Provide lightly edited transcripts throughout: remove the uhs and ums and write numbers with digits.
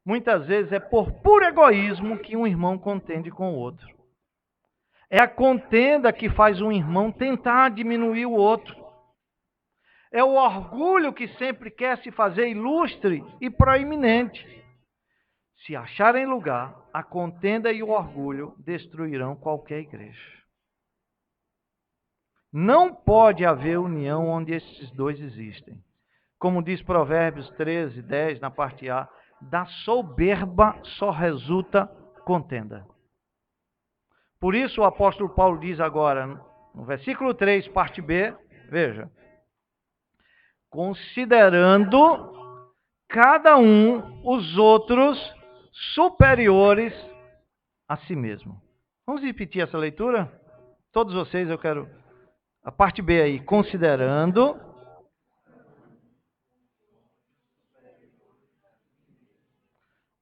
Muitas vezes é por puro egoísmo que um irmão contende com o outro. É a contenda que faz um irmão tentar diminuir o outro. É o orgulho que sempre quer se fazer ilustre e proeminente. Se acharem lugar, a contenda e o orgulho destruirão qualquer igreja. Não pode haver união onde esses dois existem. Como diz Provérbios 13, 10, na parte A, da soberba só resulta contenda. Por isso o apóstolo Paulo diz agora, no versículo 3, parte B, veja, considerando cada um os outros superiores a si mesmo. Vamos repetir essa leitura? Todos vocês, eu quero a parte B aí, considerando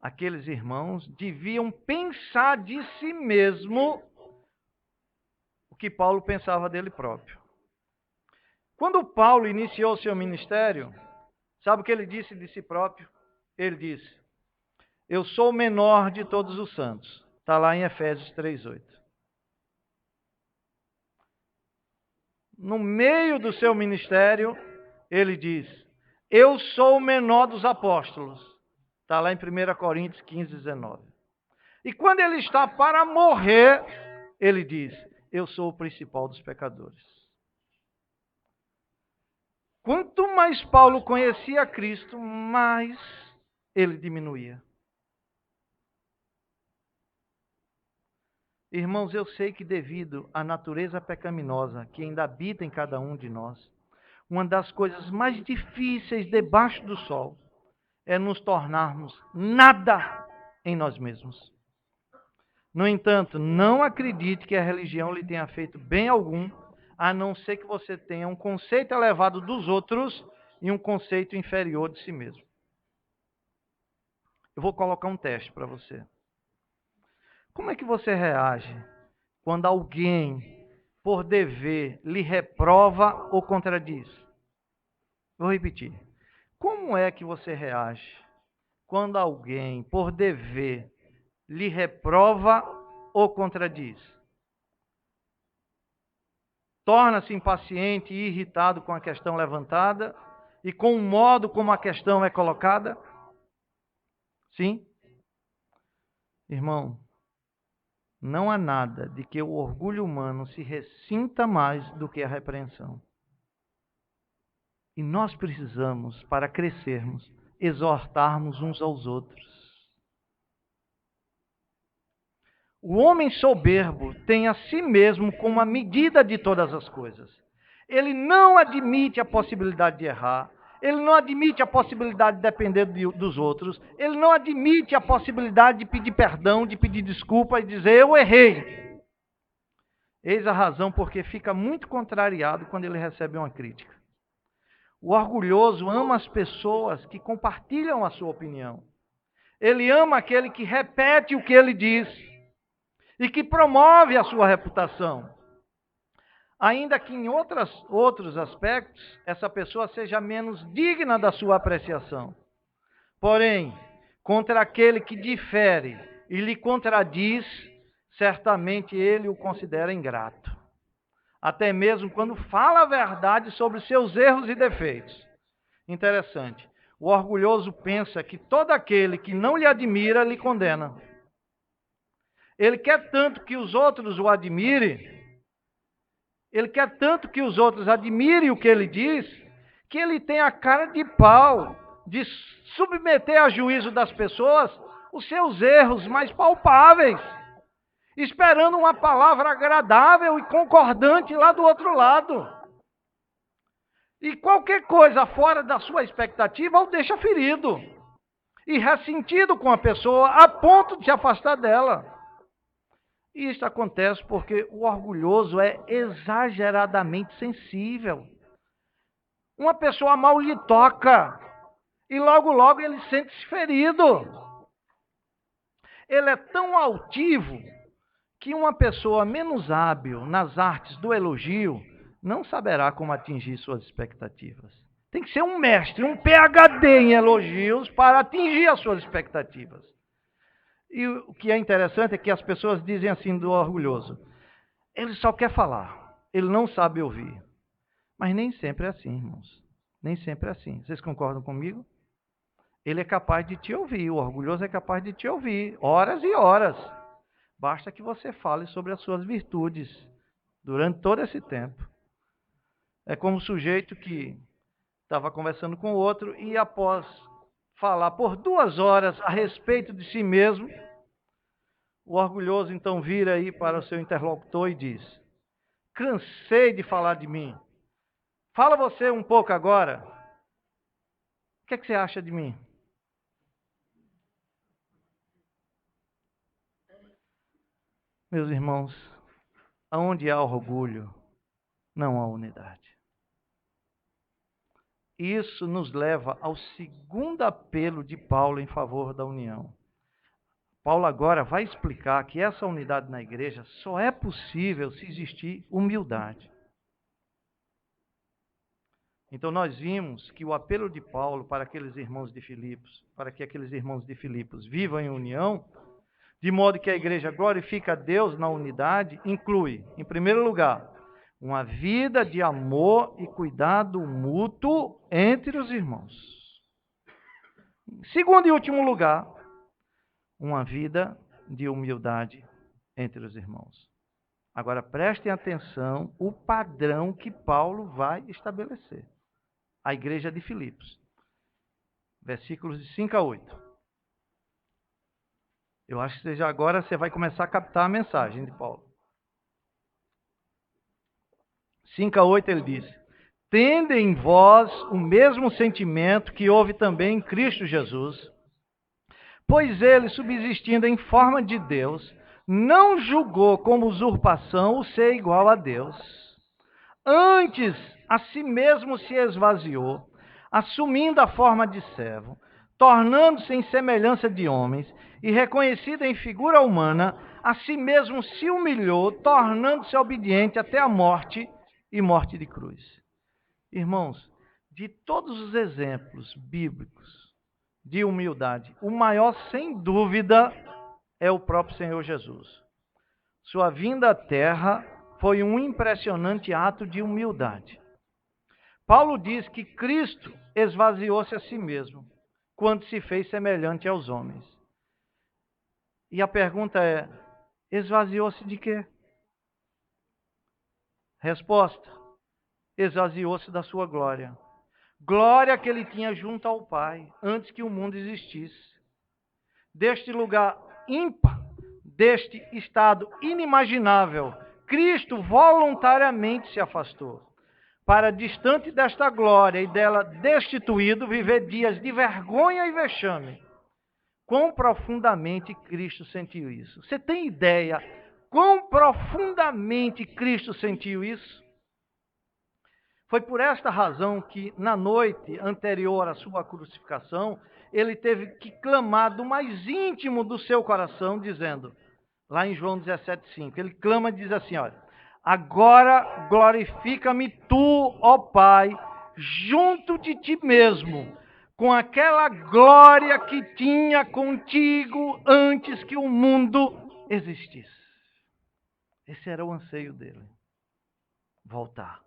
aqueles irmãos deviam pensar de si mesmo o que Paulo pensava dele próprio. Quando Paulo iniciou seu ministério, sabe o que ele disse de si próprio? Ele disse, eu sou o menor de todos os santos. Está lá em Efésios 3:8. No meio do seu ministério, ele diz, eu sou o menor dos apóstolos. Está lá em 1 Coríntios 15:19. E quando ele está para morrer, ele diz, eu sou o principal dos pecadores. Quanto mais Paulo conhecia Cristo, mais ele diminuía. Irmãos, eu sei que devido à natureza pecaminosa que ainda habita em cada um de nós, uma das coisas mais difíceis debaixo do sol é nos tornarmos nada em nós mesmos. No entanto, não acredite que a religião lhe tenha feito bem algum, a não ser que você tenha um conceito elevado dos outros e um conceito inferior de si mesmo. Eu vou colocar um teste para você. Como é que você reage quando alguém, por dever, lhe reprova ou contradiz? Vou repetir. Como é que você reage quando alguém, por dever, lhe reprova ou contradiz? Torna-se impaciente e irritado com a questão levantada e com o modo como a questão é colocada? Sim? Irmão, não há nada de que o orgulho humano se ressinta mais do que a repreensão. E nós precisamos, para crescermos, exortarmos uns aos outros. O homem soberbo tem a si mesmo como a medida de todas as coisas. Ele não admite a possibilidade de errar. Ele não admite a possibilidade de depender dos outros. Ele não admite a possibilidade de pedir perdão, de pedir desculpa e dizer, eu errei. Eis a razão porque fica muito contrariado quando ele recebe uma crítica. O orgulhoso ama as pessoas que compartilham a sua opinião. Ele ama aquele que repete o que ele diz e que promove a sua reputação. Ainda que em outros aspectos, essa pessoa seja menos digna da sua apreciação. Porém, contra aquele que difere e lhe contradiz, certamente ele o considera ingrato. Até mesmo quando fala a verdade sobre seus erros e defeitos. Interessante. O orgulhoso pensa que todo aquele que não lhe admira, lhe condena. Ele quer tanto que os outros o admirem, ele quer tanto que os outros admirem o que ele diz, que ele tem a cara de pau de submeter a juízo das pessoas os seus erros mais palpáveis, esperando uma palavra agradável e concordante lá do outro lado. E qualquer coisa fora da sua expectativa o deixa ferido e ressentido com a pessoa a ponto de se afastar dela. E isso acontece porque o orgulhoso é exageradamente sensível. Uma pessoa mal lhe toca e logo logo ele sente-se ferido. Ele é tão altivo que uma pessoa menos hábil nas artes do elogio não saberá como atingir suas expectativas. Tem que ser um mestre, um PhD em elogios para atingir as suas expectativas. E o que é interessante é que as pessoas dizem assim do orgulhoso: ele só quer falar, ele não sabe ouvir. Mas nem sempre é assim, irmãos. Nem sempre é assim. Vocês concordam comigo? Ele é capaz de te ouvir, o orgulhoso é capaz de te ouvir, horas e horas. Basta que você fale sobre as suas virtudes durante todo esse tempo. É como o sujeito que estava conversando com o outro e após falar por 2 horas a respeito de si mesmo, o orgulhoso então vira aí para o seu interlocutor e diz: cansei de falar de mim. Fala você um pouco agora. O que é que você acha de mim? Meus irmãos, aonde há orgulho, não há unidade. Isso nos leva ao segundo apelo de Paulo em favor da união. Paulo agora vai explicar que essa unidade na igreja só é possível se existir humildade. Então nós vimos que o apelo de Paulo para aqueles irmãos de Filipos, para que aqueles irmãos de Filipos vivam em união, de modo que a igreja glorifica a Deus na unidade, inclui, em primeiro lugar, uma vida de amor e cuidado mútuo entre os irmãos. Em segundo e último lugar, uma vida de humildade entre os irmãos. Agora prestem atenção o padrão que Paulo vai estabelecer. A igreja de Filipos. Versículos de 5 a 8. Eu acho que agora você vai começar a captar a mensagem de Paulo. 5 a 8 ele diz: tende em vós o mesmo sentimento que houve também em Cristo Jesus, pois ele, subsistindo em forma de Deus, não julgou como usurpação o ser igual a Deus. Antes, a si mesmo se esvaziou, assumindo a forma de servo, tornando-se em semelhança de homens, e reconhecido em figura humana, a si mesmo se humilhou, tornando-se obediente até a morte e morte de cruz. Irmãos, de todos os exemplos bíblicos de humildade, o maior, sem dúvida, é o próprio Senhor Jesus. Sua vinda à terra foi um impressionante ato de humildade. Paulo diz que Cristo esvaziou-se a si mesmo, quando se fez semelhante aos homens. E a pergunta é: esvaziou-se de quê? Resposta: esvaziou-se da sua glória. Glória que ele tinha junto ao Pai, antes que o mundo existisse. Deste lugar ímpar, deste estado inimaginável, Cristo voluntariamente se afastou, para distante desta glória e dela destituído, viver dias de vergonha e vexame. Quão profundamente Cristo sentiu isso? Você tem ideia quão profundamente Cristo sentiu isso? Foi por esta razão que, na noite anterior à sua crucificação, ele teve que clamar do mais íntimo do seu coração, dizendo, lá em João 17,5, ele clama e diz assim, olha: agora glorifica-me tu, ó Pai, junto de ti mesmo, com aquela glória que tinha contigo antes que o mundo existisse. Esse era o anseio dele, voltar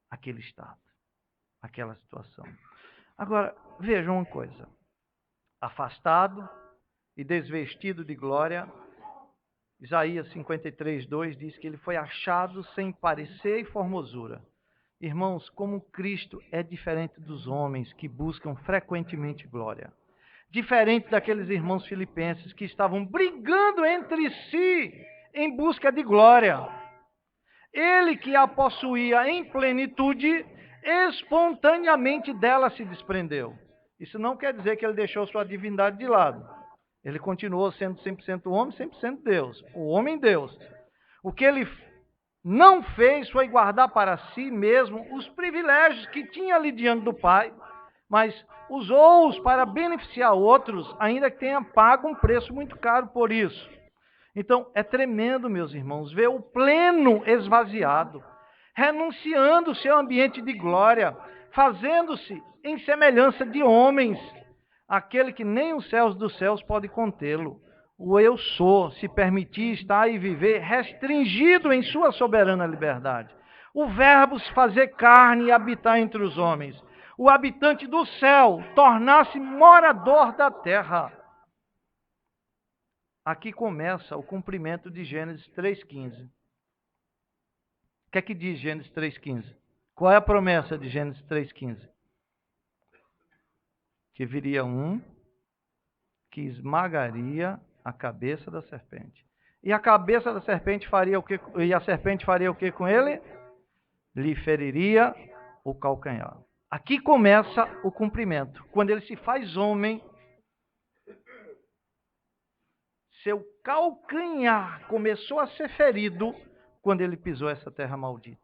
àquele estado, àquela situação. Agora, vejam uma coisa. Afastado e desvestido de glória, Isaías 53:2 diz que ele foi achado sem parecer e formosura. Irmãos, como Cristo é diferente dos homens que buscam frequentemente glória. Diferente daqueles irmãos filipenses que estavam brigando entre si em busca de glória. Ele que a possuía em plenitude, espontaneamente dela se desprendeu. Isso não quer dizer que ele deixou sua divindade de lado. Ele continuou sendo 100% homem, 100% Deus. O homem Deus. O que ele não fez foi guardar para si mesmo os privilégios que tinha ali diante do Pai, mas usou-os para beneficiar outros, ainda que tenha pago um preço muito caro por isso. Então, é tremendo, meus irmãos, ver o pleno esvaziado, renunciando o seu ambiente de glória, fazendo-se em semelhança de homens, aquele que nem os céus dos céus pode contê-lo. O eu sou, se permitir estar e viver restringido em sua soberana liberdade. O verbo se fazer carne e habitar entre os homens. O habitante do céu tornar-se morador da terra. Aqui começa o cumprimento de Gênesis 3,15. O que é que diz Gênesis 3,15? Qual é a promessa de Gênesis 3,15? Que viria um que esmagaria a cabeça da serpente. E a cabeça da serpente faria o que? E a serpente faria o que com ele? Lhe feriria o calcanhar. Aqui começa o cumprimento. Quando ele se faz homem, seu calcanhar começou a ser ferido quando ele pisou essa terra maldita.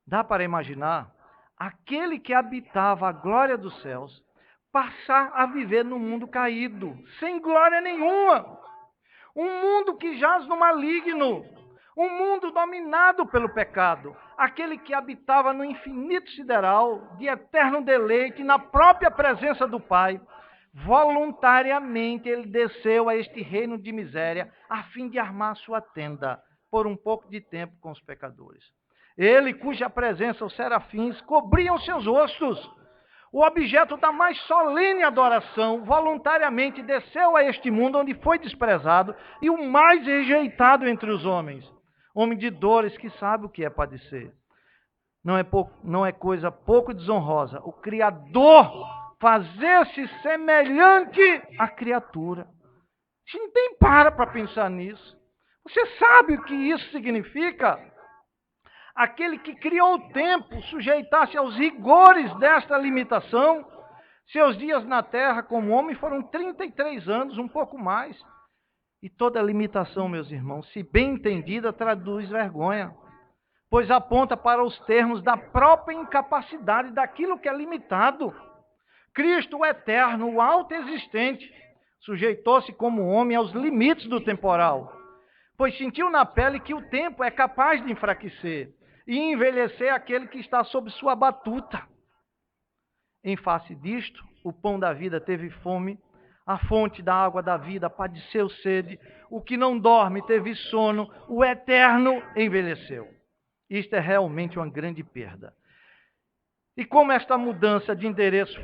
Dá para imaginar aquele que habitava a glória dos céus passar a viver no mundo caído, sem glória nenhuma. Um mundo que jaz no maligno, um mundo dominado pelo pecado. Aquele que habitava no infinito sideral, de eterno deleite, na própria presença do Pai. Voluntariamente ele desceu a este reino de miséria, a fim de armar sua tenda, por um pouco de tempo com os pecadores. Ele, cuja presença os serafins cobriam seus rostos, o objeto da mais solene adoração, voluntariamente desceu a este mundo onde foi desprezado e o mais rejeitado entre os homens. Homem de dores que sabe o que é padecer. Não é coisa pouco desonrosa o Criador fazer-se semelhante à criatura. A gente nem para pensar nisso. Você sabe o que isso significa? Aquele que criou o tempo sujeitar-se aos rigores desta limitação. Seus dias na terra como homem foram 33 anos, um pouco mais. E toda limitação, meus irmãos, se bem entendida, traduz vergonha, pois aponta para os termos da própria incapacidade daquilo que é limitado. Cristo, o eterno, o autoexistente, sujeitou-se como homem aos limites do temporal, pois sentiu na pele que o tempo é capaz de enfraquecer e envelhecer aquele que está sob sua batuta. Em face disto, o pão da vida teve fome, a fonte da água da vida padeceu sede, o que não dorme teve sono, o eterno envelheceu. Isto é realmente uma grande perda. E como esta mudança de endereço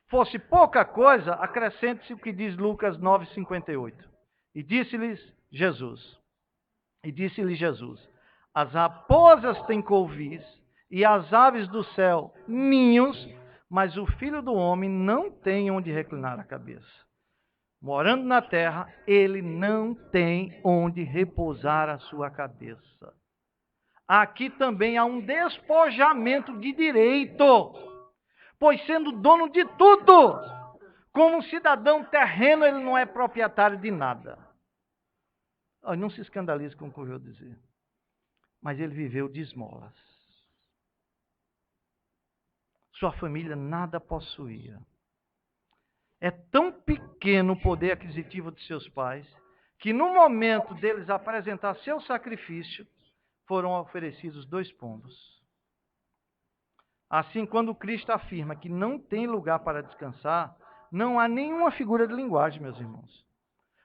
fosse pouca coisa, acrescente-se o que diz Lucas 9,58. E disse-lhe Jesus, as raposas têm couvis e as aves do céu ninhos, mas o Filho do Homem não tem onde reclinar a cabeça. Morando na terra, ele não tem onde repousar a sua cabeça. Aqui também há um despojamento de direito, pois sendo dono de tudo, como um cidadão terreno, ele não é proprietário de nada. Não se escandalize com o que eu vou dizer. Mas ele viveu de esmolas. Sua família nada possuía. É tão pequeno o poder aquisitivo de seus pais, que no momento deles apresentar seu sacrifício, foram oferecidos 2 pombos. Assim, quando Cristo afirma que não tem lugar para descansar, não há nenhuma figura de linguagem, meus irmãos,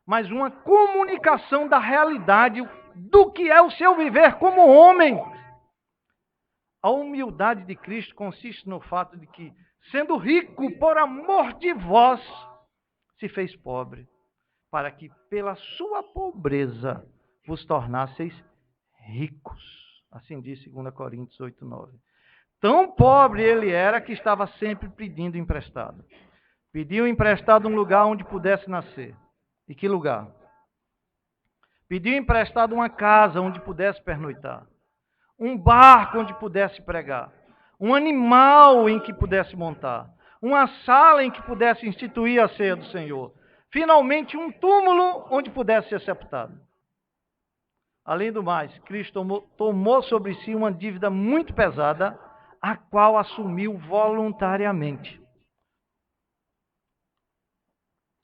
mas uma comunicação da realidade do que é o seu viver como homem. A humildade de Cristo consiste no fato de que, sendo rico por amor de vós, se fez pobre, para que pela sua pobreza vos tornasseis ricos. Assim diz 2 Coríntios 8:9. Tão pobre ele era que estava sempre pedindo emprestado. Pediu emprestado um lugar onde pudesse nascer. E que lugar? Pediu emprestado uma casa onde pudesse pernoitar. Um barco onde pudesse pregar. Um animal em que pudesse montar. Uma sala em que pudesse instituir a ceia do Senhor. Finalmente, um túmulo onde pudesse ser sepultado. Além do mais, Cristo tomou sobre si uma dívida muito pesada, a qual assumiu voluntariamente.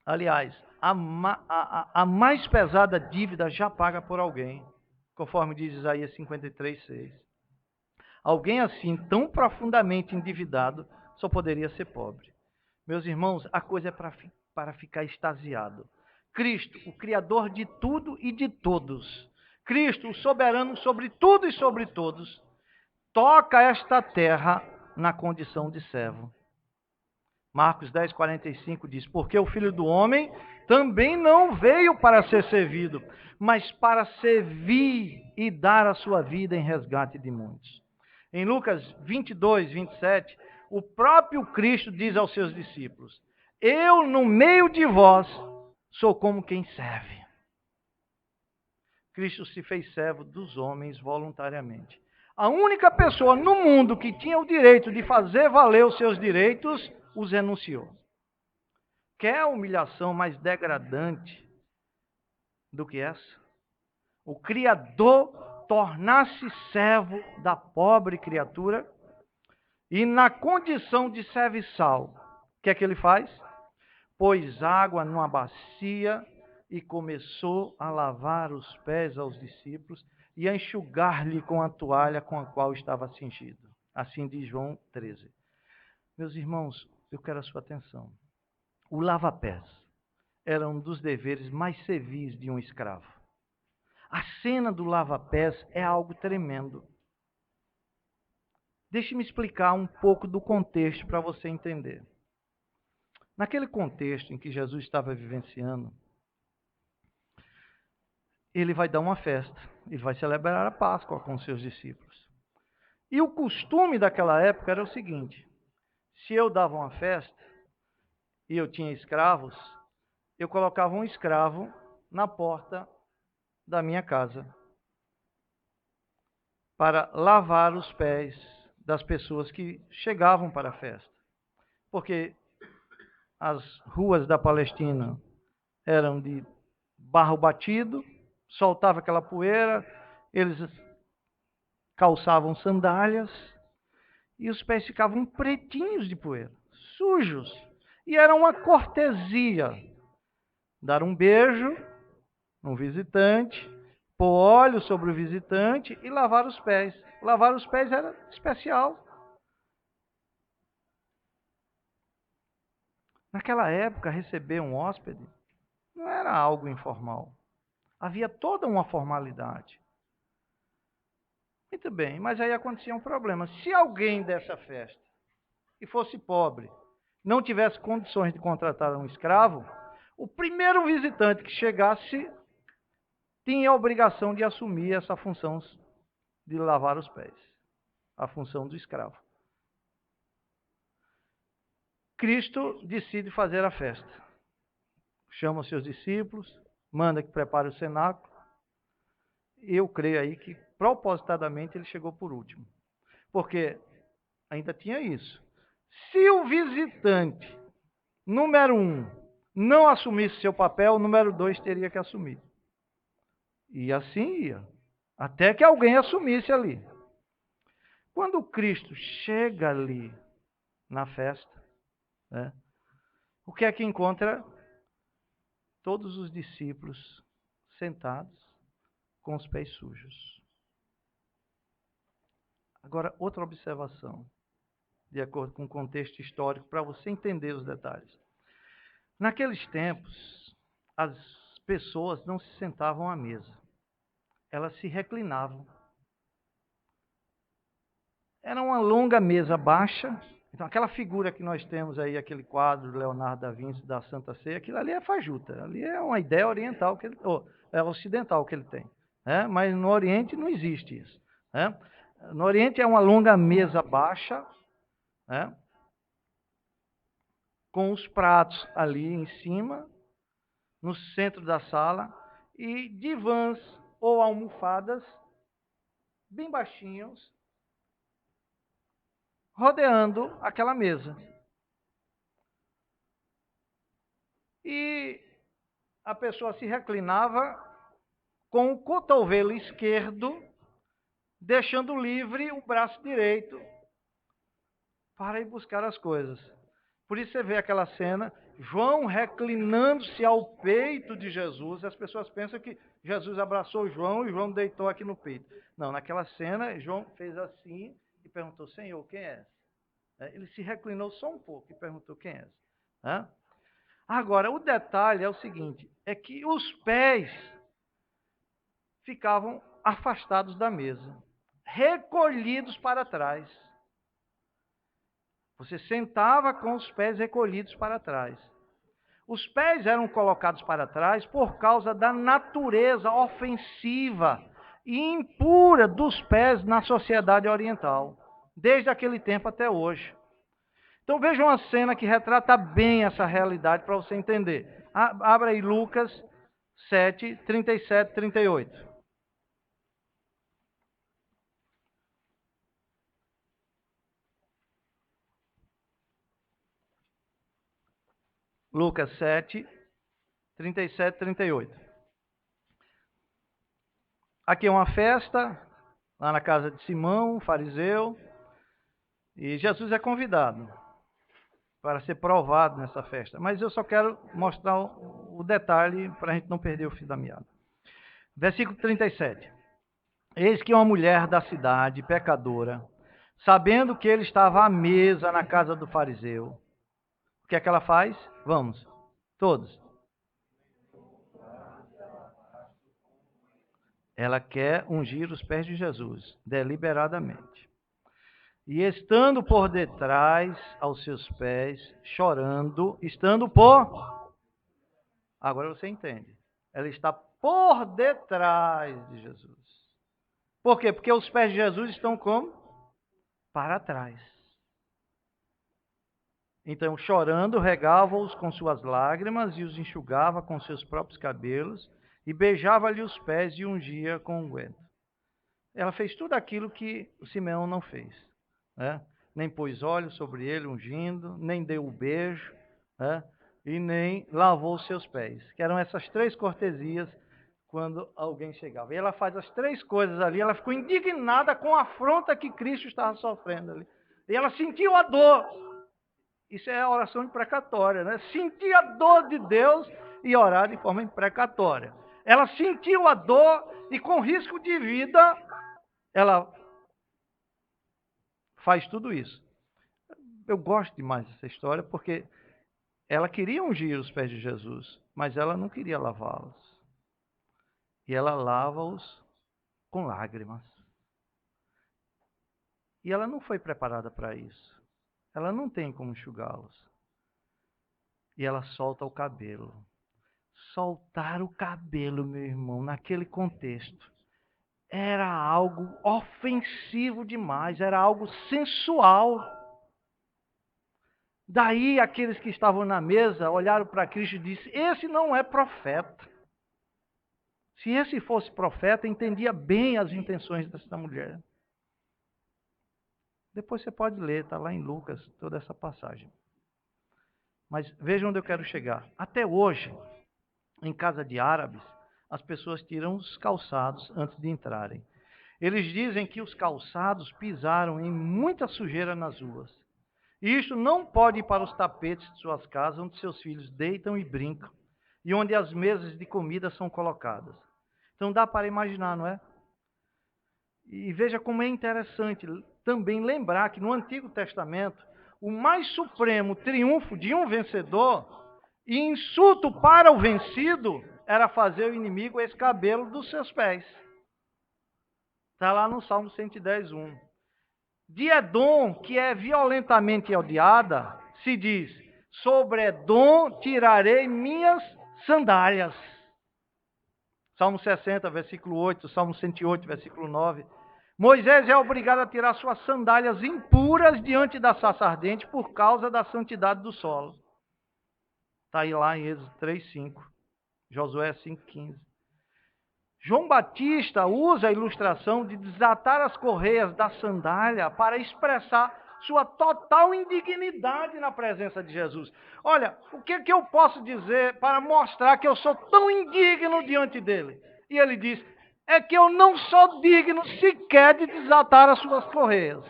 Aliás, a mais pesada dívida já paga por alguém. conforme diz Isaías 53:6. Alguém assim, tão profundamente endividado, só poderia ser pobre. Meus irmãos, a coisa é para ficar extasiado. Cristo, o Criador de tudo e de todos. Cristo, o soberano sobre tudo e sobre todos, toca esta terra na condição de servo. Marcos 10:45 diz, porque o Filho do Homem também não veio para ser servido, mas para servir e dar a sua vida em resgate de muitos. Em Lucas 22:27, o próprio Cristo diz aos seus discípulos, eu no meio de vós sou como quem serve. Cristo se fez servo dos homens voluntariamente. A única pessoa no mundo que tinha o direito de fazer valer os seus direitos, os renunciou. Quer humilhação mais degradante do que essa? O Criador tornar-se servo da pobre criatura e na condição de serviçal, o que é que ele faz? Pôs água numa bacia e começou a lavar os pés aos discípulos e a enxugar-lhe com a toalha com a qual estava cingido. Assim diz João 13. Meus irmãos, eu quero a sua atenção. O lava-pés era um dos deveres mais servis de um escravo. A cena do lava-pés é algo tremendo. Deixe-me explicar um pouco do contexto para você entender. Naquele contexto em que Jesus estava vivenciando, ele vai dar uma festa, ele vai celebrar a Páscoa com seus discípulos. E o costume daquela época era o seguinte, se eu dava uma festa e eu tinha escravos, eu colocava um escravo na porta da minha casa para lavar os pés das pessoas que chegavam para a festa. Porque as ruas da Palestina eram de barro batido, soltava aquela poeira, eles calçavam sandálias e os pés ficavam pretinhos de poeira, sujos. E era uma cortesia dar um beijo no visitante, pôr óleo sobre o visitante e lavar os pés. Lavar os pés era especial. Naquela época, receber um hóspede não era algo informal. Havia toda uma formalidade. Muito bem, mas aí acontecia um problema. Se alguém dessa festa e fosse pobre, não tivesse condições de contratar um escravo, o primeiro visitante que chegasse tinha a obrigação de assumir essa função de lavar os pés, a função do escravo. Cristo decide fazer a festa. Chama os seus discípulos, manda que prepare o cenáculo. Eu creio aí que propositadamente ele chegou por último. Porque ainda tinha isso. Se o visitante, número 1, não assumisse seu papel, o número 2 teria que assumir. E assim ia. Até que alguém assumisse ali. Quando Cristo chega ali na festa, né, o que é que encontra? Todos os discípulos sentados com os pés sujos. Agora, outra observação, de acordo com o contexto histórico, para você entender os detalhes. Naqueles tempos, as pessoas não se sentavam à mesa. Elas se reclinavam. Era uma longa mesa baixa. Então, aquela figura que nós temos aí, aquele quadro de Leonardo da Vinci da Santa Ceia, aquilo ali é fajuta. Ali é uma ideia oriental, é ocidental que ele tem. Né? Mas no Oriente não existe isso. Né? No Oriente é uma longa mesa baixa, né, com os pratos ali em cima, no centro da sala, e divãs ou almofadas bem baixinhos, rodeando aquela mesa. E a pessoa se reclinava com o cotovelo esquerdo, deixando livre o braço direito para ir buscar as coisas. Por isso você vê aquela cena, João reclinando-se ao peito de Jesus, e as pessoas pensam que Jesus abraçou João e João deitou aqui no peito. Não, naquela cena, João fez assim e perguntou, Senhor, quem és? Ele se reclinou só um pouco e perguntou, quem és? Agora, o detalhe é o seguinte, é que os pés ficavam afastados da mesa, recolhidos para trás. Você sentava com os pés recolhidos para trás. Os pés eram colocados para trás por causa da natureza ofensiva e impura dos pés na sociedade oriental, desde aquele tempo até hoje. Então vejam uma cena que retrata bem essa realidade para você entender. Abra aí Lucas 7, 37, 38. Lucas 7, 37, 38. Aqui é uma festa, lá na casa de Simão, fariseu, e Jesus é convidado para ser provado nessa festa. Mas eu só quero mostrar o detalhe para a gente não perder o fio da meada. Versículo 37. Eis que uma mulher da cidade, pecadora, sabendo que ele estava à mesa na casa do fariseu, o que é que ela faz? Vamos, todos. Ela quer ungir os pés de Jesus, deliberadamente. E estando por detrás aos seus pés, chorando, estando por... Agora você entende. Ela está por detrás de Jesus. Por quê? Porque os pés de Jesus estão como? Para trás. Então, chorando, regava-os com suas lágrimas e os enxugava com seus próprios cabelos e beijava-lhe os pés e ungia com unguento. Ela fez tudo aquilo que o Simeão não fez. Nem pôs óleo sobre ele, ungindo, nem deu o beijo, e nem lavou os seus pés. Que eram essas três cortesias quando alguém chegava. E ela faz as três coisas ali, ela ficou indignada com a afronta que Cristo estava sofrendo ali. E ela sentiu a dor. Isso é a oração imprecatória, né? Sentir a dor de Deus e orar de forma imprecatória. Ela sentiu a dor e com risco de vida, ela faz tudo isso. Eu gosto demais dessa história porque ela queria ungir os pés de Jesus, mas ela não queria lavá-los. E ela lava-os com lágrimas. E ela não foi preparada para isso. Ela não tem como enxugá-los. E ela solta o cabelo. Soltar o cabelo, meu irmão, naquele contexto, era algo ofensivo demais, era algo sensual. Daí aqueles que estavam na mesa olharam para Cristo e disseram, esse não é profeta. Se esse fosse profeta, entendia bem as intenções dessa mulher. Depois você pode ler, está lá em Lucas, toda essa passagem. Mas veja onde eu quero chegar. Até hoje, em casa de árabes, as pessoas tiram os calçados antes de entrarem. Eles dizem que os calçados pisaram em muita sujeira nas ruas. E isto não pode ir para os tapetes de suas casas, onde seus filhos deitam e brincam, e onde as mesas de comida são colocadas. Então dá para imaginar, não é? E veja como é interessante também lembrar que no Antigo Testamento, o mais supremo triunfo de um vencedor e insulto para o vencido era fazer o inimigo escabelo dos seus pés. Está lá no Salmo 110, 1. De Edom, que é violentamente odiada, se diz, sobre Edom tirarei minhas sandálias. Salmo 60, versículo 8, Salmo 108, versículo 9. Moisés é obrigado a tirar suas sandálias impuras diante da sarça ardente por causa da santidade do solo. Está aí lá em Êxodo 3, 5. Josué 5, 15. João Batista usa a ilustração de desatar as correias da sandália para expressar sua total indignidade na presença de Jesus. Olha, o que eu posso dizer para mostrar que eu sou tão indigno diante dele? E ele diz, é que eu não sou digno sequer de desatar as suas correias.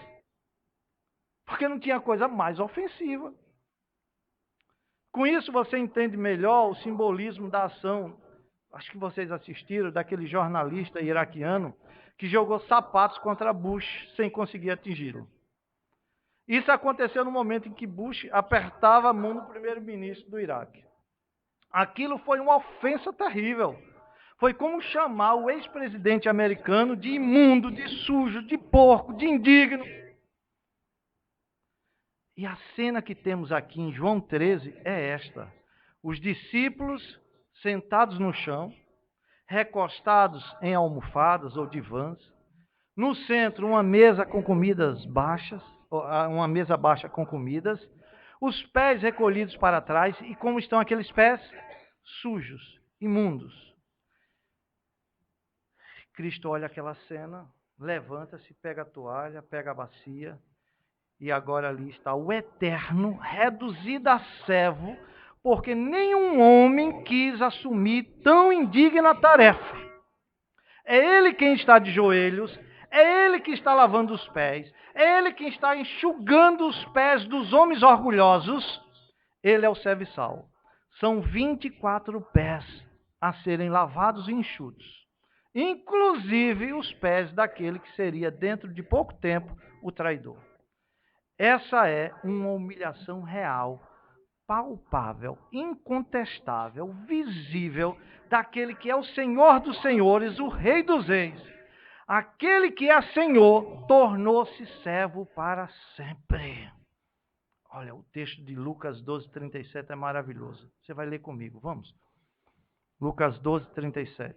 Porque não tinha coisa mais ofensiva. Com isso você entende melhor o simbolismo da ação. Acho que vocês assistiram daquele jornalista iraquiano que jogou sapatos contra Bush sem conseguir atingi-lo. Isso aconteceu no momento em que Bush apertava a mão do primeiro-ministro do Iraque. Aquilo foi uma ofensa terrível. Foi como chamar o ex-presidente americano de imundo, de sujo, de porco, de indigno. E a cena que temos aqui em João 13 é esta. Os discípulos sentados no chão, recostados em almofadas ou divãs. No centro, uma mesa com comidas baixas, uma mesa baixa com comidas. Os pés recolhidos para trás. E como estão aqueles pés? Sujos, imundos. Cristo olha aquela cena, levanta-se, pega a toalha, pega a bacia, e agora ali está o Eterno, reduzido a servo, porque nenhum homem quis assumir tão indigna tarefa. É Ele quem está de joelhos, é Ele que está lavando os pés, é Ele quem está enxugando os pés dos homens orgulhosos. Ele é o serviçal. São 24 pés a serem lavados e enxutos. Inclusive os pés daquele que seria, dentro de pouco tempo, o traidor. Essa é uma humilhação real, palpável, incontestável, visível, daquele que é o Senhor dos senhores, o Rei dos reis. Aquele que é Senhor tornou-se servo para sempre. Olha, o texto de Lucas 12:37 é maravilhoso. Você vai ler comigo, vamos? Lucas 12:37.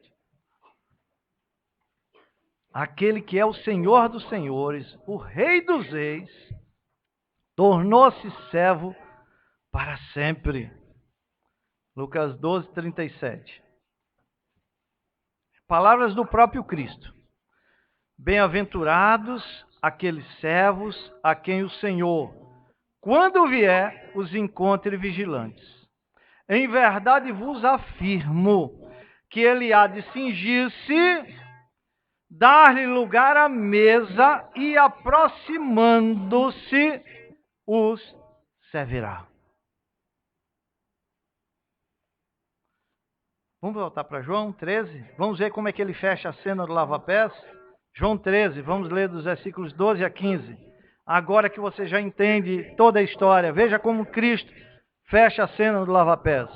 Aquele que é o Senhor dos senhores, o Rei dos reis, tornou-se servo para sempre. Lucas 12:37. Palavras do próprio Cristo. Bem-aventurados aqueles servos a quem o Senhor, quando vier, os encontre vigilantes. Em verdade vos afirmo que ele há de cingir-se, dar-lhe lugar à mesa e, aproximando-se, os servirá. Vamos voltar para João 13? Vamos ver como é que ele fecha a cena do lava-pés? João 13, vamos ler dos versículos 12 a 15. Agora que você já entende toda a história, veja como Cristo fecha a cena do lava-pés.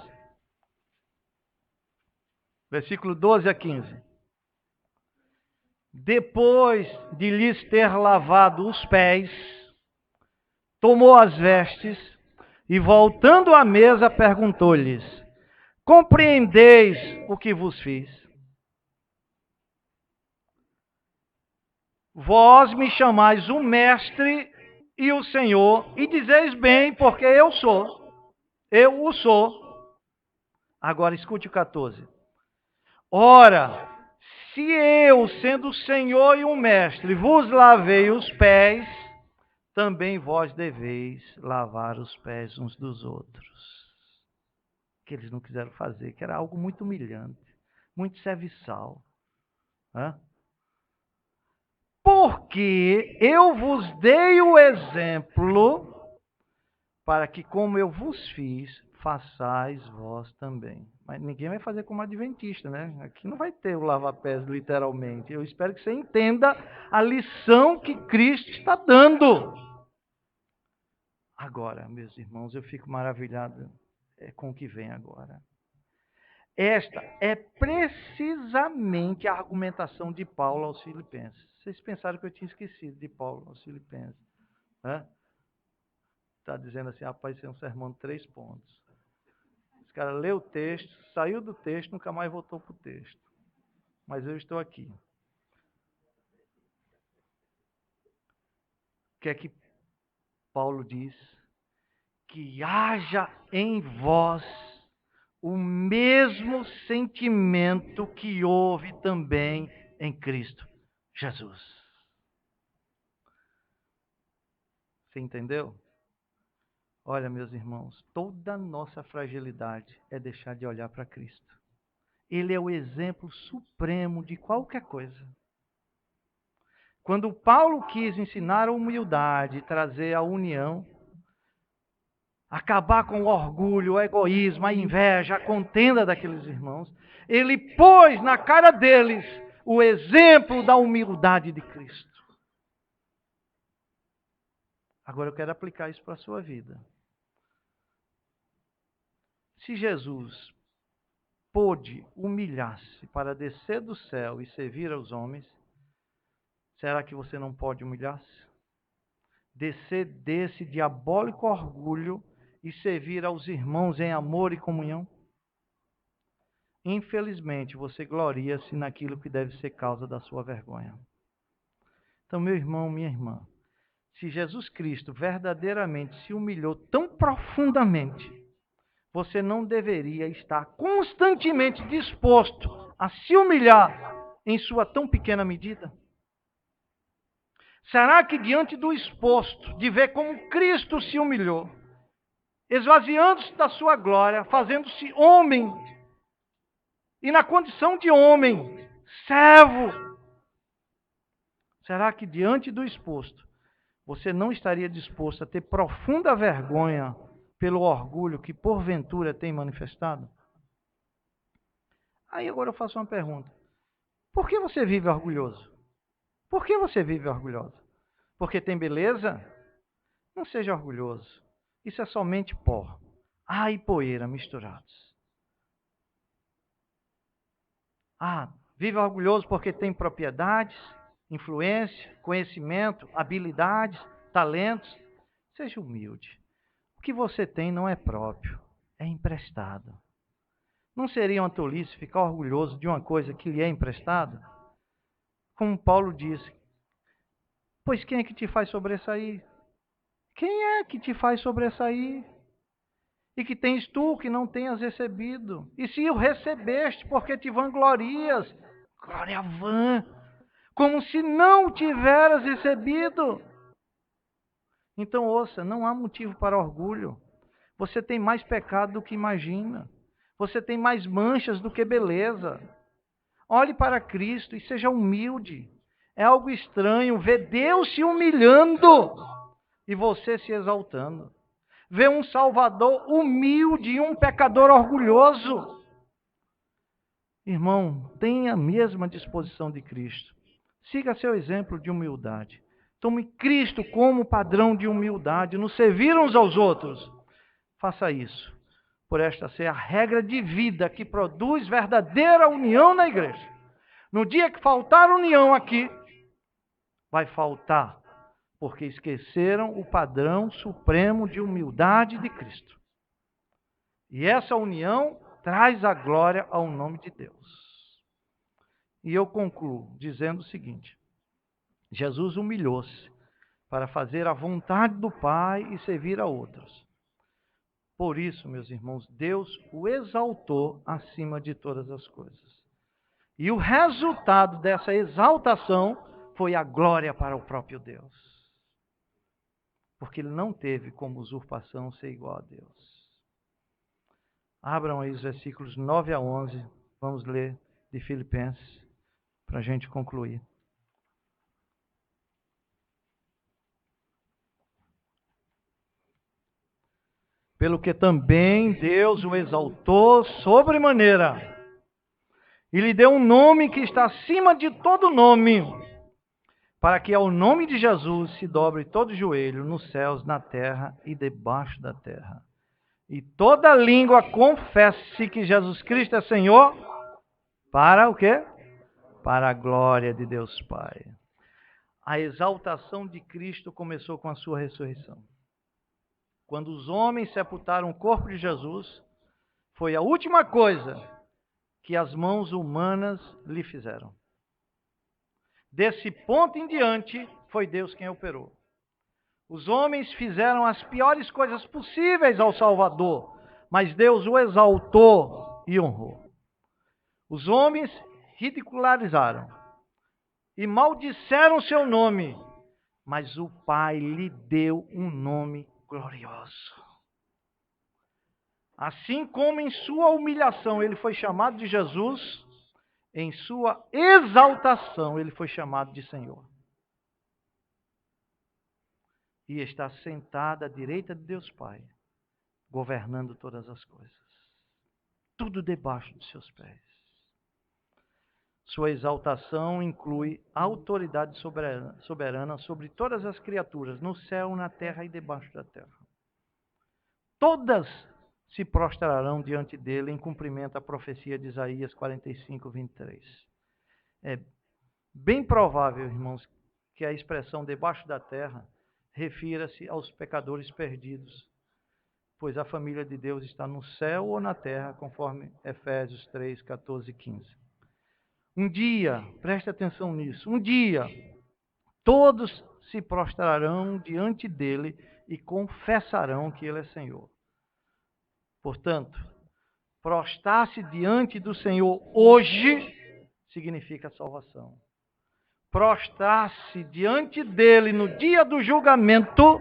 Versículo 12 a 15. Depois de lhes ter lavado os pés, tomou as vestes e, voltando à mesa, perguntou-lhes: compreendeis o que vos fiz? Vós me chamais o Mestre e o Senhor, e dizeis bem, porque eu o sou. Agora escute o 14. Ora, se eu, sendo o Senhor e o Mestre, vos lavei os pés, também vós deveis lavar os pés uns dos outros. Que eles não quiseram fazer, que era algo muito humilhante, muito serviçal. Porque eu vos dei o exemplo, para que, como eu vos fiz, façais vós também. Mas ninguém vai fazer como adventista, né? Aqui não vai ter o lava-pés literalmente. Eu espero que você entenda a lição que Cristo está dando. Agora, meus irmãos, eu fico maravilhado com o que vem agora. Esta é precisamente a argumentação de Paulo aos Filipenses. Vocês pensaram que eu tinha esquecido de Paulo aos Filipenses. Está dizendo assim, rapaz, isso é um sermão de 3 pontos. Esse cara leu o texto, saiu do texto, nunca mais voltou para o texto. Mas eu estou aqui. O que é que Paulo diz? Que haja em vós o mesmo sentimento que houve também em Cristo Jesus. Você entendeu? Olha, meus irmãos, toda a nossa fragilidade é deixar de olhar para Cristo. Ele é o exemplo supremo de qualquer coisa. Quando Paulo quis ensinar a humildade e trazer a união, acabar com o orgulho, o egoísmo, a inveja, a contenda daqueles irmãos, ele pôs na cara deles o exemplo da humildade de Cristo. Agora eu quero aplicar isso para a sua vida. Se Jesus pôde humilhar-se para descer do céu e servir aos homens, será que você não pode humilhar-se? Descer desse diabólico orgulho e servir aos irmãos em amor e comunhão? Infelizmente, você gloria-se naquilo que deve ser causa da sua vergonha. Então, meu irmão, minha irmã, se Jesus Cristo verdadeiramente se humilhou tão profundamente, você não deveria estar constantemente disposto a se humilhar em sua tão pequena medida? Será que diante do exposto, de ver como Cristo se humilhou, esvaziando-se da sua glória, fazendo-se homem, e na condição de homem, servo, será que diante do exposto, você não estaria disposto a ter profunda vergonha pelo orgulho que porventura tem manifestado? Aí agora eu faço uma pergunta. Por que você vive orgulhoso? Por que você vive orgulhoso? Porque tem beleza? Não seja orgulhoso. Isso é somente pó. Ar e poeira misturados. Vive orgulhoso porque tem propriedades, influência, conhecimento, habilidades, talentos. Seja humilde. O que você tem não é próprio, é emprestado. Não seria uma tolice ficar orgulhoso de uma coisa que lhe é emprestada? Como Paulo disse, pois quem é que te faz sobressair? Quem é que te faz sobressair? E que tens tu que não tenhas recebido? E se o recebeste, porque te vanglorias? Glória vã! Como se não tiveras recebido. Então ouça, não há motivo para orgulho. Você tem mais pecado do que imagina. Você tem mais manchas do que beleza. Olhe para Cristo e seja humilde. É algo estranho ver Deus se humilhando e você se exaltando. Ver um Salvador humilde e um pecador orgulhoso. Irmão, tenha a mesma disposição de Cristo. Siga seu exemplo de humildade. Tome Cristo como padrão de humildade, nos servir uns aos outros. Faça isso, por esta ser a regra de vida que produz verdadeira união na igreja. No dia que faltar união aqui, vai faltar, porque esqueceram o padrão supremo de humildade de Cristo. E essa união traz a glória ao nome de Deus. E eu concluo dizendo o seguinte: Jesus humilhou-se para fazer a vontade do Pai e servir a outros. Por isso, meus irmãos, Deus o exaltou acima de todas as coisas. E o resultado dessa exaltação foi a glória para o próprio Deus. Porque ele não teve como usurpação ser igual a Deus. Abram aí os versículos 9 a 11. Vamos ler de Filipenses para a gente concluir. Pelo que também Deus o exaltou sobremaneira e lhe deu um nome que está acima de todo nome, para que ao nome de Jesus se dobre todo joelho nos céus, na terra e debaixo da terra. E toda língua confesse que Jesus Cristo é Senhor, para o quê? Para a glória de Deus Pai. A exaltação de Cristo começou com a sua ressurreição. Quando os homens sepultaram o corpo de Jesus, foi a última coisa que as mãos humanas lhe fizeram. Desse ponto em diante, foi Deus quem operou. Os homens fizeram as piores coisas possíveis ao Salvador, mas Deus o exaltou e honrou. Os homens ridicularizaram e maldisseram seu nome, mas o Pai lhe deu um nome glorioso. Assim como em sua humilhação ele foi chamado de Jesus, em sua exaltação ele foi chamado de Senhor. E está sentado à direita de Deus Pai, governando todas as coisas. Tudo debaixo dos seus pés. Sua exaltação inclui autoridade soberana sobre todas as criaturas, no céu, na terra e debaixo da terra. Todas se prostrarão diante dele em cumprimento à profecia de Isaías 45, 23. É bem provável, irmãos, que a expressão debaixo da terra refira-se aos pecadores perdidos, pois a família de Deus está no céu ou na terra, conforme Efésios 3, 14 e 15. Um dia, preste atenção nisso, um dia, todos se prostrarão diante dele e confessarão que ele é Senhor. Portanto, prostrar-se diante do Senhor hoje significa salvação. Prostrar-se diante dele no dia do julgamento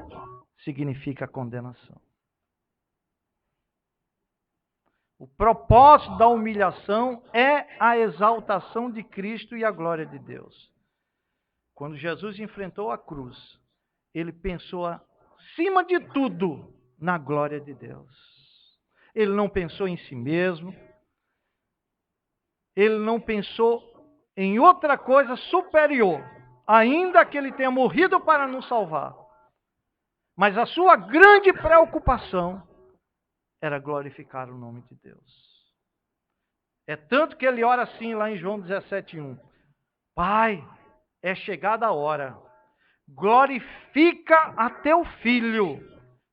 significa condenação. O propósito da humilhação é a exaltação de Cristo e a glória de Deus. Quando Jesus enfrentou a cruz, ele pensou acima de tudo na glória de Deus. Ele não pensou em si mesmo. Ele não pensou em outra coisa superior, ainda que ele tenha morrido para nos salvar. Mas a sua grande preocupação era glorificar o nome de Deus. É tanto que ele ora assim lá em João 17:1. Pai, é chegada a hora. Glorifica a teu filho,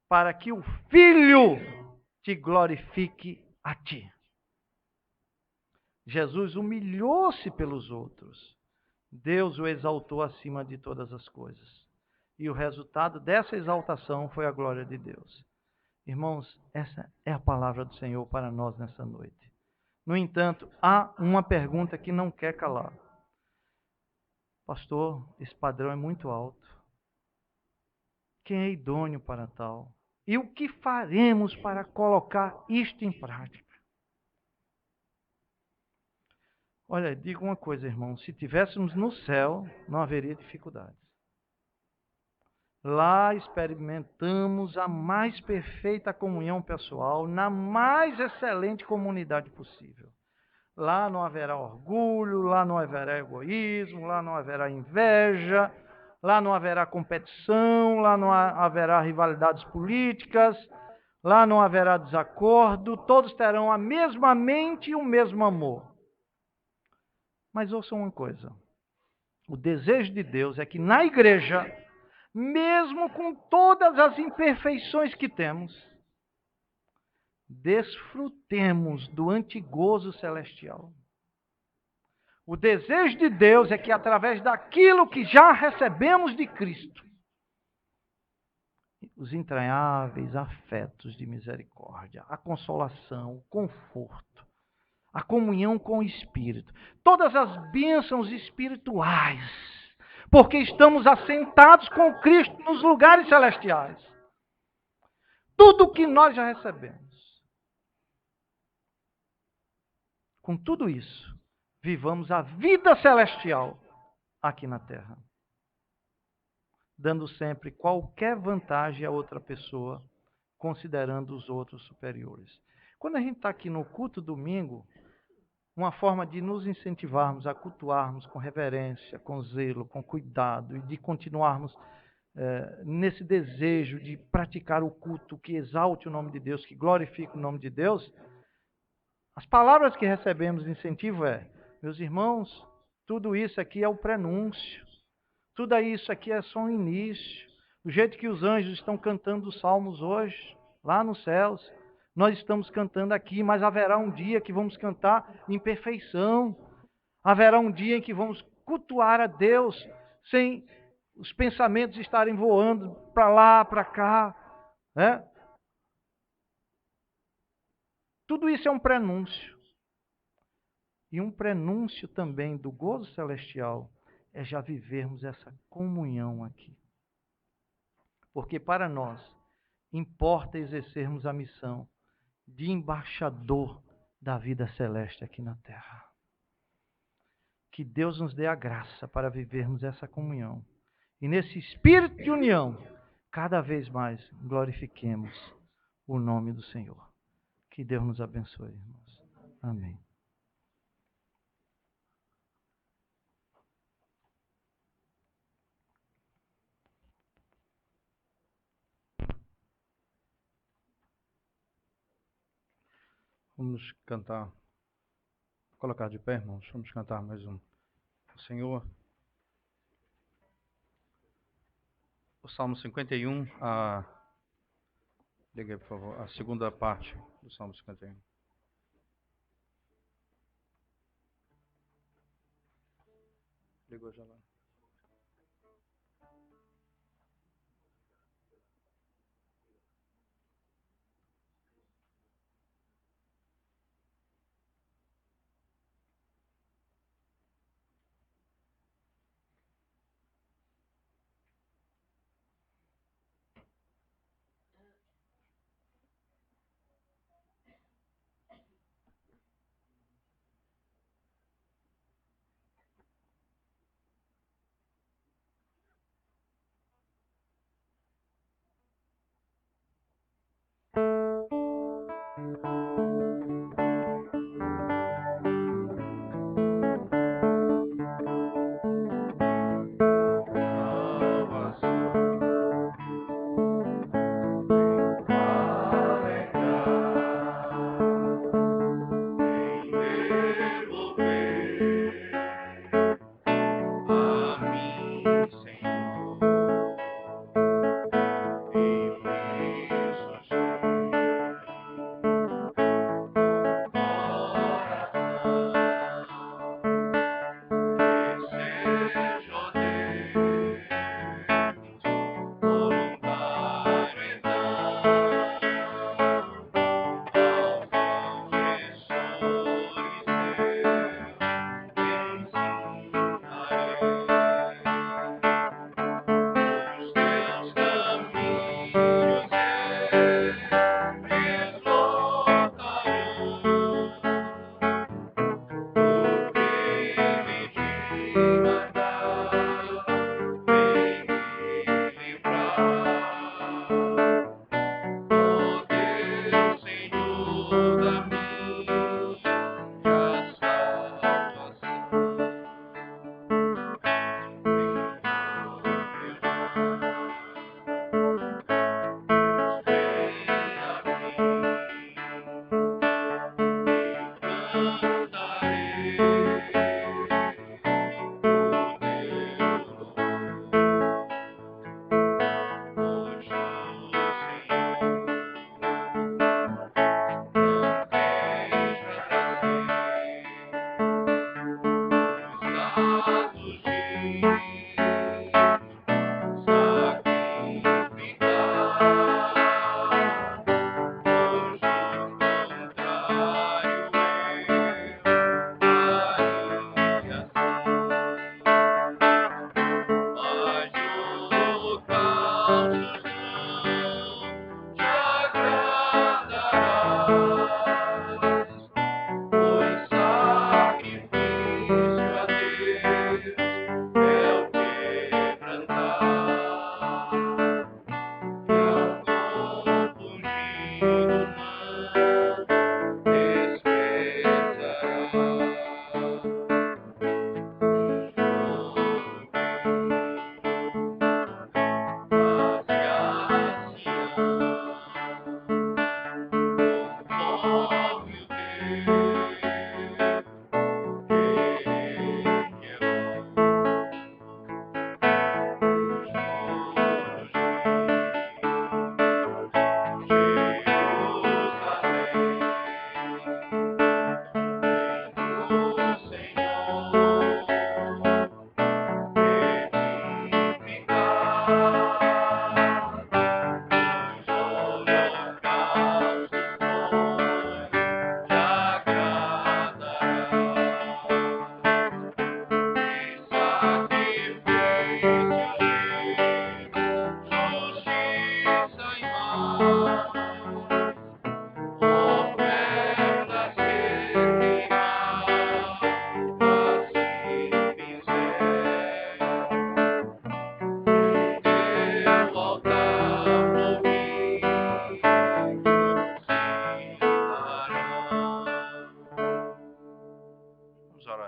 para que o filho te glorifique a ti. Jesus humilhou-se pelos outros. Deus o exaltou acima de todas as coisas. E o resultado dessa exaltação foi a glória de Deus. Irmãos, essa é a palavra do Senhor para nós nessa noite. No entanto, há uma pergunta que não quer calar. Pastor, esse padrão é muito alto. Quem é idôneo para tal? E o que faremos para colocar isto em prática? Olha, digo uma coisa, irmão. Se tivéssemos no céu, não haveria dificuldades. Lá experimentamos a mais perfeita comunhão pessoal, na mais excelente comunidade possível. Lá não haverá orgulho, lá não haverá egoísmo, lá não haverá inveja, lá não haverá competição, lá não haverá rivalidades políticas, lá não haverá desacordo, todos terão a mesma mente e o mesmo amor. Mas ouçam uma coisa, o desejo de Deus é que na igreja, mesmo com todas as imperfeições que temos, desfrutemos do antigozo celestial. O desejo de Deus é que através daquilo que já recebemos de Cristo, os entranháveis afetos de misericórdia, a consolação, o conforto, a comunhão com o Espírito, todas as bênçãos espirituais, porque estamos assentados com Cristo nos lugares celestiais. Tudo o que nós já recebemos. Com tudo isso, vivamos a vida celestial aqui na terra, dando sempre qualquer vantagem a outra pessoa, considerando os outros superiores. Quando a gente está aqui no culto domingo, uma forma de nos incentivarmos a cultuarmos com reverência, com zelo, com cuidado e de continuarmos nesse desejo de praticar o culto que exalte o nome de Deus, que glorifique o nome de Deus, as palavras que recebemos de incentivo meus irmãos, tudo isso aqui é o prenúncio, tudo isso aqui é só um início. Do jeito que os anjos estão cantando os salmos hoje, lá nos céus, nós estamos cantando aqui, mas haverá um dia que vamos cantar em perfeição. Haverá um dia em que vamos cultuar a Deus sem os pensamentos estarem voando para lá, para cá. Né? Tudo isso é um prenúncio. E um prenúncio também do gozo celestial é já vivermos essa comunhão aqui. Porque para nós importa exercermos a missão de embaixador da vida celeste aqui na terra. Que Deus nos dê a graça para vivermos essa comunhão. E nesse espírito de união, cada vez mais glorifiquemos o nome do Senhor. Que Deus nos abençoe, irmãos. Amém. Vamos cantar, colocar de pé, irmãos. Vamos cantar mais um. O Senhor. O Salmo 51, liga aí, por favor, a segunda parte do Salmo 51. Ligou já lá.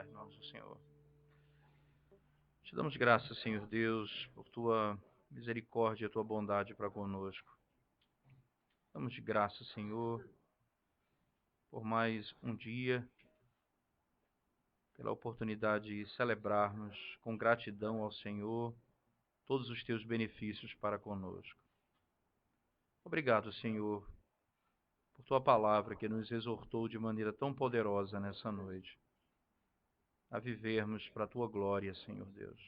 orar, irmãos do Senhor. Te damos graças, Senhor Deus, por tua misericórdia e tua bondade para conosco. Damos graças, Senhor, por mais um dia, pela oportunidade de celebrarmos com gratidão ao Senhor todos os teus benefícios para conosco. Obrigado, Senhor, por tua palavra que nos exortou de maneira tão poderosa nessa noite, a vivermos para a tua glória, Senhor Deus.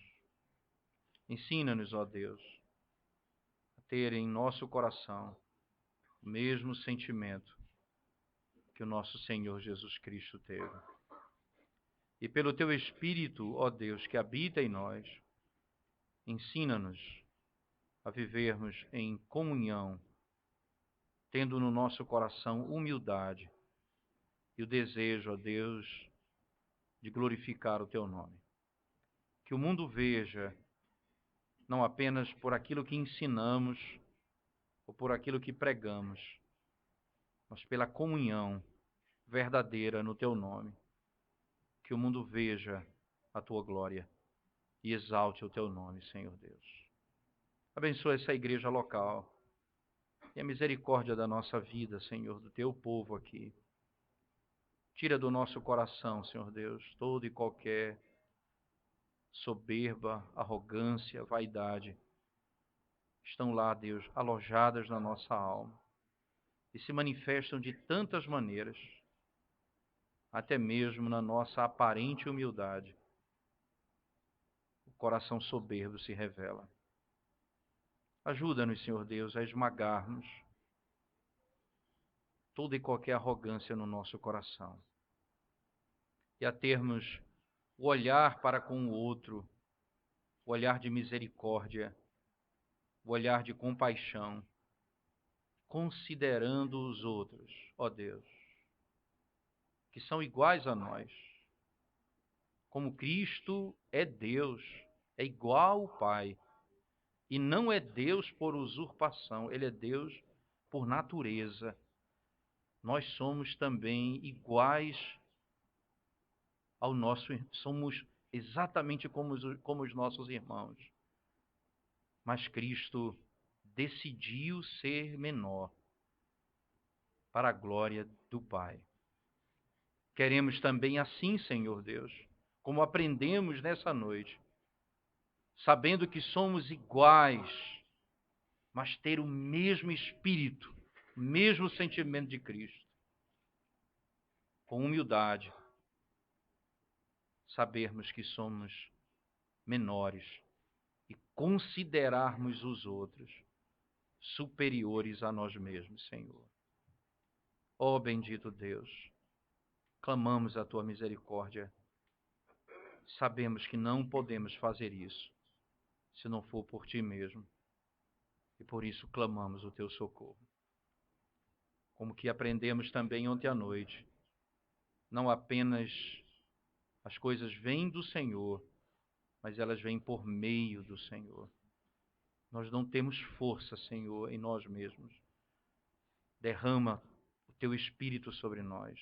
Ensina-nos, ó Deus, a ter em nosso coração o mesmo sentimento que o nosso Senhor Jesus Cristo teve. E pelo teu Espírito, ó Deus, que habita em nós, ensina-nos a vivermos em comunhão, tendo no nosso coração humildade e o desejo, ó Deus, de glorificar o teu nome. Que o mundo veja, não apenas por aquilo que ensinamos ou por aquilo que pregamos, mas pela comunhão verdadeira no teu nome. Que o mundo veja a tua glória e exalte o teu nome, Senhor Deus. Abençoa essa igreja local e a misericórdia da nossa vida, Senhor, do teu povo aqui. Tira do nosso coração, Senhor Deus, toda e qualquer soberba, arrogância, vaidade. Estão lá, Deus, alojadas na nossa alma e se manifestam de tantas maneiras, até mesmo na nossa aparente humildade. O coração soberbo se revela. Ajuda-nos, Senhor Deus, a esmagarmos toda e qualquer arrogância no nosso coração e a termos o olhar para com o outro, o olhar de misericórdia, o olhar de compaixão, considerando os outros, ó Deus, que são iguais a nós. Como Cristo é Deus, é igual ao Pai, e não é Deus por usurpação, Ele é Deus por natureza. Nós somos também iguais ao nosso, somos exatamente como os nossos irmãos. Mas Cristo decidiu ser menor para a glória do Pai. Queremos também assim, Senhor Deus, como aprendemos nessa noite, sabendo que somos iguais, mas ter o mesmo espírito, o mesmo sentimento de Cristo. Com humildade, sabermos que somos menores e considerarmos os outros superiores a nós mesmos, Senhor. Ó bendito Deus, clamamos a tua misericórdia. Sabemos que não podemos fazer isso se não for por ti mesmo. E por isso clamamos o teu socorro. Como que aprendemos também ontem à noite, não apenas as coisas vêm do Senhor, mas elas vêm por meio do Senhor. Nós não temos força, Senhor, em nós mesmos. Derrama o teu Espírito sobre nós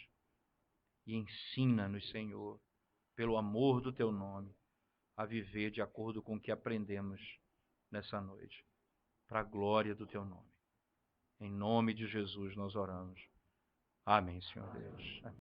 e ensina-nos, Senhor, pelo amor do teu nome, a viver de acordo com o que aprendemos nessa noite, para a glória do teu nome. Em nome de Jesus nós oramos. Amém, Senhor Deus. Amém.